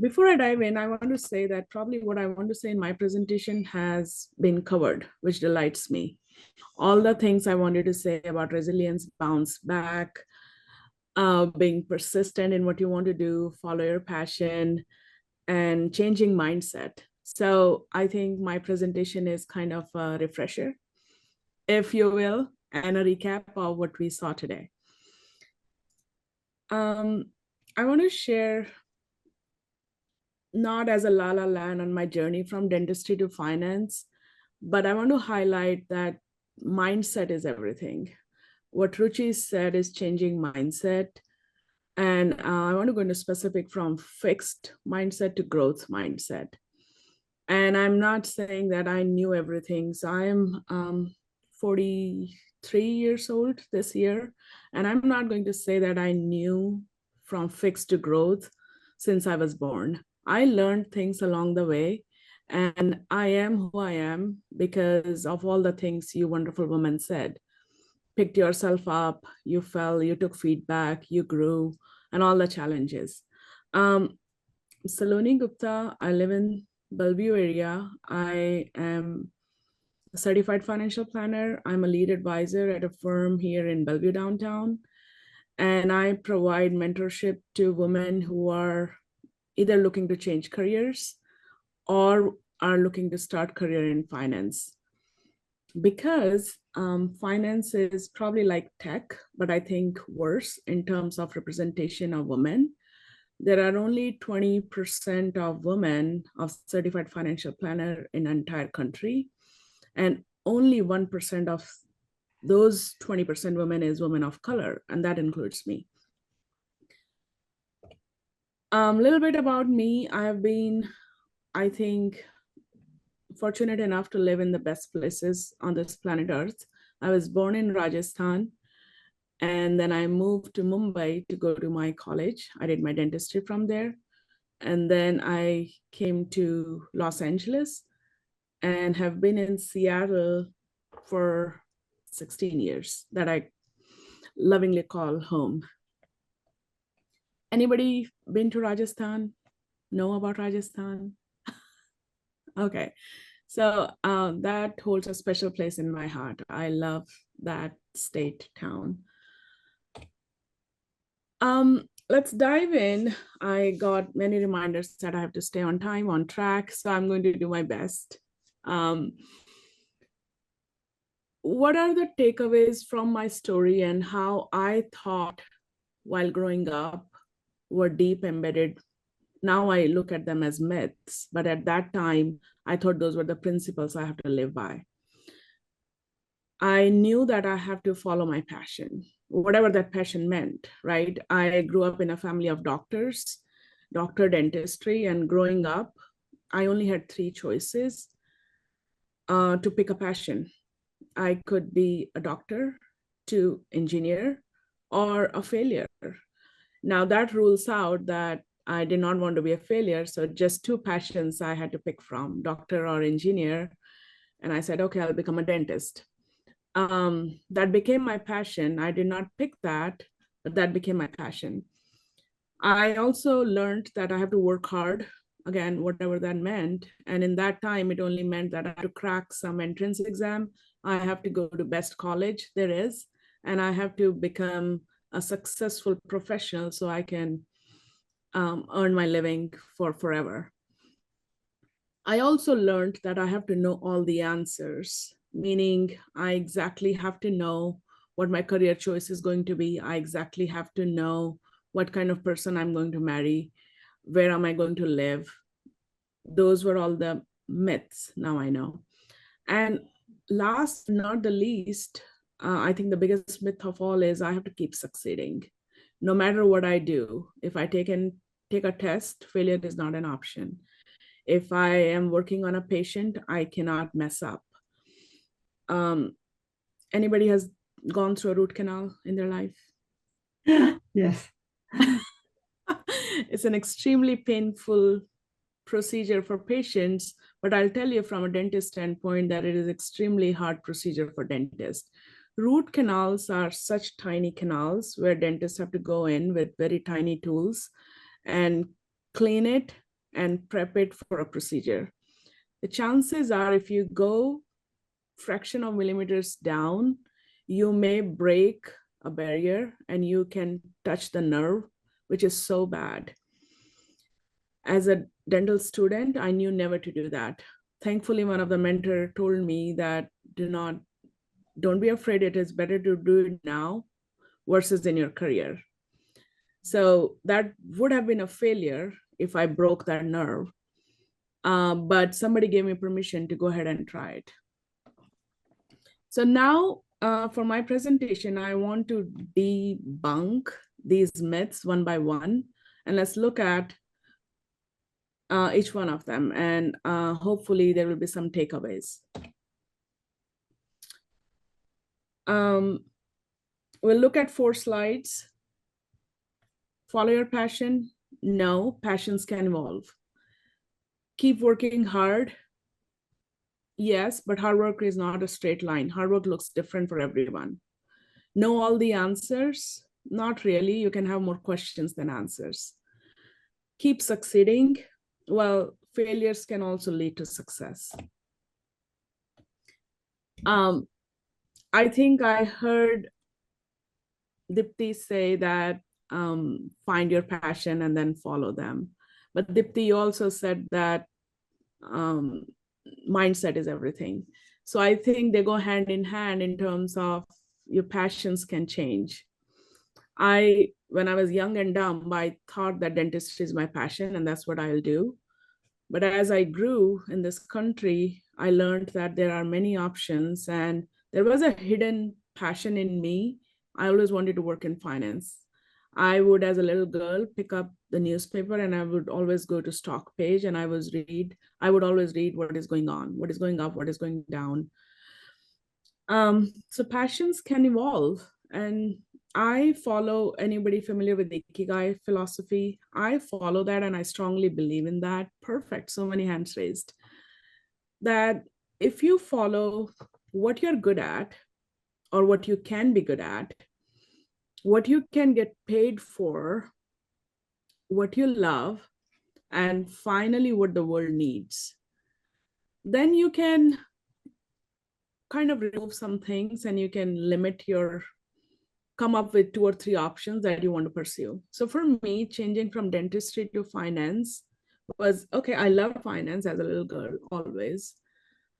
Before I dive in, I want to say that probably what I want to say in my presentation has been covered, which delights me. All the things I wanted to say about resilience, bounce back, being persistent in what you want to do, follow your passion, and changing mindset. So I think my presentation is kind of a refresher, if you will, and a recap of what we saw today. I want to share, not as a la la land on my journey from dentistry to finance, but I want to highlight that mindset is everything. What Ruchi said is changing mindset. And I want to go into specific from fixed mindset to growth mindset. And I'm not saying that I knew everything. So I'm 43 years old this year. And I'm not going to say that I knew from fixed to growth since I was born. I learned things along the way. And I am who I am because of all the things you wonderful woman said. Picked yourself up, you fell, you took feedback, you grew, and all the challenges. Saloni Gupta, I live in Bellevue area. I am a certified financial planner. I'm a lead advisor at a firm here in Bellevue downtown. And I provide mentorship to women who are either looking to change careers or are looking to start career in finance. Because finance is probably like tech, but I think worse in terms of representation of women. There are only 20% of women of certified financial planner in the entire country. And only 1% of those 20% women is women of color, and that includes me. A little bit about me. I have been, I think, fortunate enough to live in the best places on this planet Earth. I was born in Rajasthan, and then I moved to Mumbai to go to my college. I did my dentistry from there. And then I came to Los Angeles and have been in Seattle for 16 years that I lovingly call home. Anybody been to Rajasthan? Know about Rajasthan? Okay. So that holds a special place in my heart. I love that state town. Let's dive in. I got many reminders that I have to stay on time, on track, so I'm going to do my best. What are the takeaways from my story and how I thought while growing up were deep embedded? Now I look at them as myths, but at that time, I thought those were the principles I have to live by. I knew that I have to follow my passion, whatever that passion meant, right? I grew up in a family of doctors, doctor dentistry, and growing up, I only had three choices to pick a passion. I could be a doctor, to engineer, or a failure. Now that rules out that I did not want to be a failure. So just two passions I had to pick from, doctor or engineer. And I said, okay, I'll become a dentist. That became my passion. I did not pick that, but that became my passion. I also learned that I have to work hard, again, whatever that meant. And in that time, it only meant that I had to crack some entrance exam. I have to go to best college there is, and I have to become a successful professional so I can earn my living for forever. I also learned that I have to know all the answers, meaning I exactly have to know what my career choice is going to be. I exactly have to know what kind of person I'm going to marry, where am I going to live. Those were all the myths, now I know. And last, not the least, I think the biggest myth of all is I have to keep succeeding. No matter what I do, if I take a test, failure is not an option. If I am working on a patient, I cannot mess up. Anybody has gone through a root canal in their life? Yes. It's an extremely painful procedure for patients, but I'll tell you from a dentist standpoint that it is extremely hard procedure for dentists. Root canals are such tiny canals where dentists have to go in with very tiny tools and clean it and prep it for a procedure. The chances are if you go fraction of millimeters down, you may break a barrier and you can touch the nerve, which is so bad. As a dental student, I knew never to do that. Thankfully, one of the mentors told me that don't be afraid. It is better to do it now versus in your career. So that would have been a failure if I broke that nerve. But somebody gave me permission to go ahead and try it. So now for my presentation, I want to debunk these myths one by one, and let's look at each one of them, and hopefully there will be some takeaways. We'll look at 4 slides. Follow your passion. No, passions can evolve. Keep working hard. Yes, but hard work is not a straight line. Hard work looks different for everyone. Know all the answers? Not really. You can have more questions than answers. Keep succeeding. Well, failures can also lead to success. I think I heard Dipti say that find your passion and then follow them. But Dipti also said that mindset is everything. So I think they go hand in hand in terms of your passions can change. When I was young and dumb, I thought that dentistry is my passion and that's what I'll do. But as I grew in this country, I learned that there are many options, and there was a hidden passion in me. I always wanted to work in finance. I would, as a little girl, pick up the newspaper and I would always go to stock page and I would always read what is going on, what is going up, what is going down. So passions can evolve, and I follow, anybody familiar with the Ikigai philosophy? I follow that and I strongly believe in that. Perfect, so many hands raised. That if you follow what you're good at or what you can be good at, what you can get paid for, what you love, and finally what the world needs, then you can kind of remove some things and you can come up with 2 or 3 options that you want to pursue. So for me, changing from dentistry to finance was, okay, I loved finance as a little girl, always.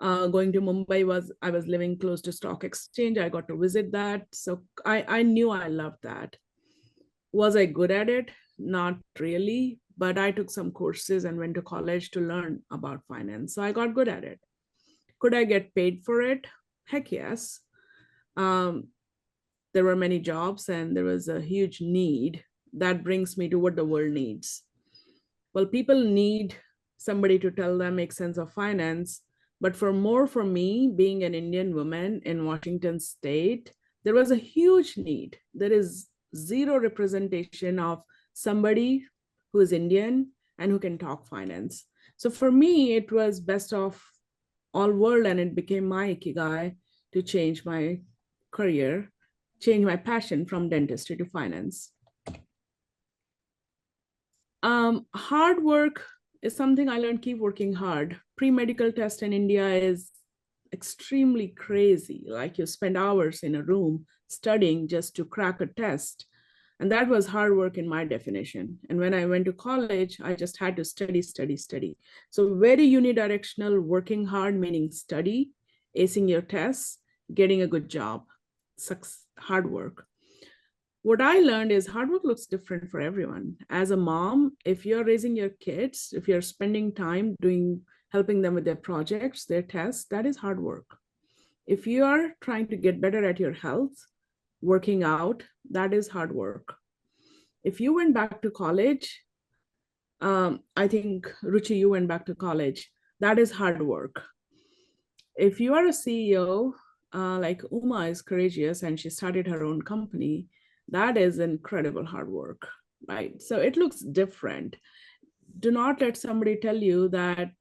Going to Mumbai I was living close to stock exchange. I got to visit that. So I knew I loved that. Was I good at it? Not really, but I took some courses and went to college to learn about finance. So I got good at it. Could I get paid for it? Heck yes. There were many jobs and there was a huge need. That brings me to what the world needs. Well, people need somebody to tell them, make sense of finance. But for me, being an Indian woman in Washington state, there was a huge need. There is zero representation of somebody who is Indian and who can talk finance. So for me, it was best of all world, and it became my Ikigai to change my career, change my passion from dentistry to finance. Hard work is something I learned, keep working hard. Pre-medical test in India is extremely crazy. Like you spend hours in a room studying just to crack a test. And that was hard work in my definition. And when I went to college, I just had to study, study, study. So very unidirectional, working hard, meaning study, acing your tests, getting a good job, hard work. What I learned is hard work looks different for everyone. As a mom, if you're raising your kids, if you're spending time helping them with their projects, their tests, that is hard work. If you are trying to get better at your health, working out, that is hard work. If you went back to college, I think, Ruchi, you went back to college, that is hard work. If you are a CEO, like Uma is courageous and she started her own company, that is incredible hard work, right? So it looks different. Do not let somebody tell you that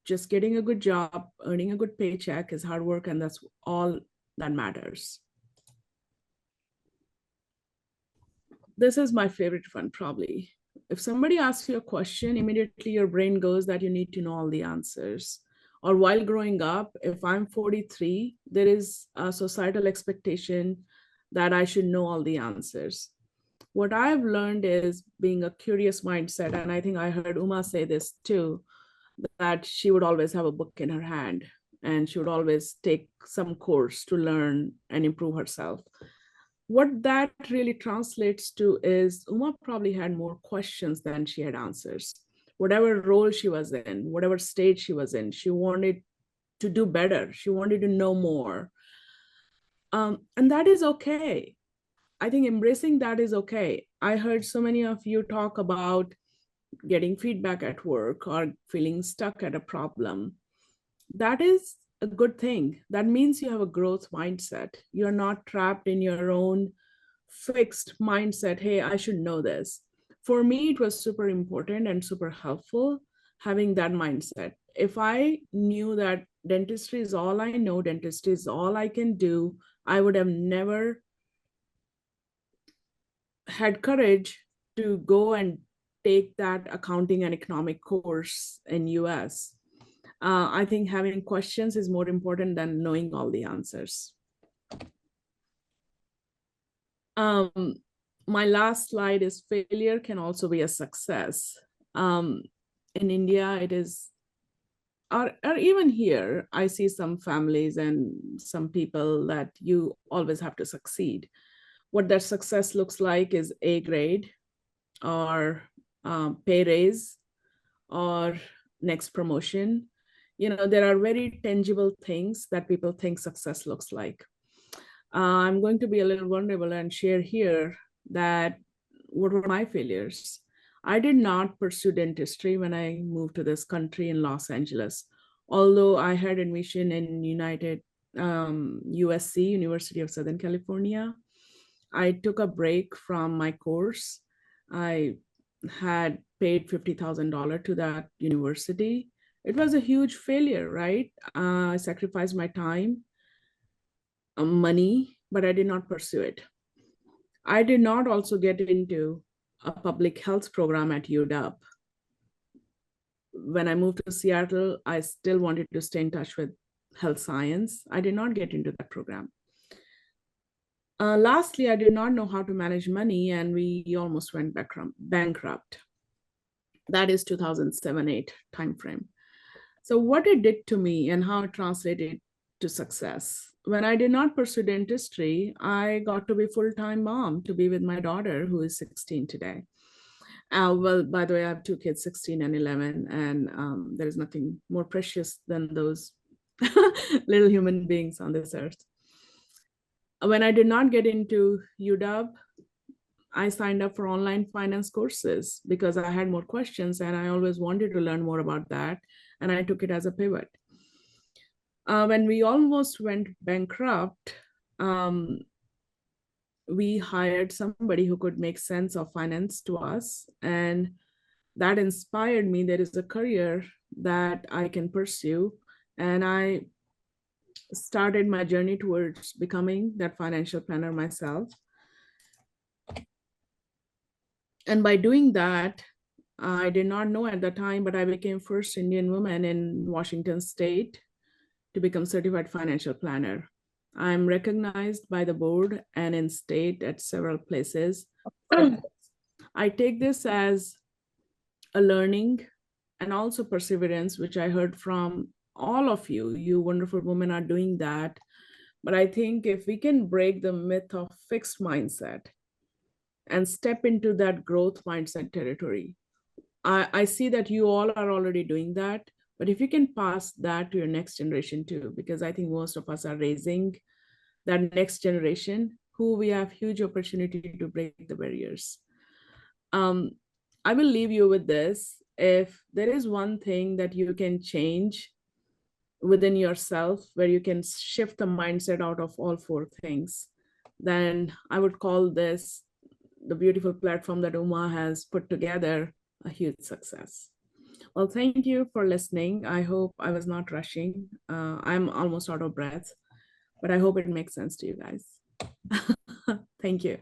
just getting a good job, earning a good paycheck is hard work and that's all that matters. This is my favorite one, probably. if somebody asks you a question, immediately your brain goes that you need to know all the answers. Or while growing up, if I'm 43, there is a societal expectation that I should know all the answers. What I've learned is being a curious mindset. And I think I heard Uma say this too, that she would always have a book in her hand and she would always take some course to learn and improve herself. What that really translates to is Uma probably had more questions than she had answers. Whatever role she was in, whatever stage she was in, she wanted to do better. She wanted to know more. And that is okay. I think embracing that is okay. I heard so many of you talk about getting feedback at work or feeling stuck at a problem. That is a good thing. That means you have a growth mindset. You're not trapped in your own fixed mindset. Hey, I should know this. For me, it was super important and super helpful having that mindset. If I knew that dentistry is all I know, dentistry is all I can do, I would have never had courage to go and take that accounting and economic course in US. I think having questions is more important than knowing all the answers. My last slide is failure can also be a success. In India, it is, or even here, I see some families and some people that you always have to succeed. What that success looks like is A grade or pay raise or next promotion. You know, there are very tangible things that people think success looks like. I'm going to be a little vulnerable and share here that what were my failures. I did not pursue dentistry when I moved to this country in Los Angeles, although I had admission in USC, University of Southern California. I took a break from my course. I had paid $50,000 to that university. It was a huge failure, right? I sacrificed my time, money, but I did not pursue it. I did not also get into a public health program at UW. When I moved to Seattle, I still wanted to stay in touch with health science. I did not get into that program. Lastly, I did not know how to manage money, and we almost went bankrupt. That is 2007-8 timeframe. So what it did to me and how it translated to success. When I did not pursue dentistry, I got to be full-time mom to be with my daughter, who is 16 today. Well, by the way, I have two kids, 16 and 11, and there is nothing more precious than those little human beings on this earth. When I did not get into UW, I signed up for online finance courses because I had more questions and I always wanted to learn more about that. And I took it as a pivot. When we almost went bankrupt, we hired somebody who could make sense of finance to us. And that inspired me. There is a career that I can pursue. And I started my journey towards becoming that financial planner myself. And by doing that, I did not know at the time, but I became first Indian woman in Washington state to become certified financial planner. I'm recognized by the board and in state at several places. I take this as a learning and also perseverance, which I heard from all of you. You wonderful women are doing that. But I think if we can break the myth of fixed mindset and step into that growth mindset territory, I see that you all are already doing that. But if you can pass that to your next generation too, because I think most of us are raising that next generation who we have huge opportunity to break the barriers. I will leave you with this. If there is one thing that you can change within yourself, where you can shift the mindset out of all four things, then I would call this, the beautiful platform that Uma has put together, a huge success. Well, thank you for listening. I hope I was not rushing. I'm almost out of breath, but I hope it makes sense to you guys. Thank you.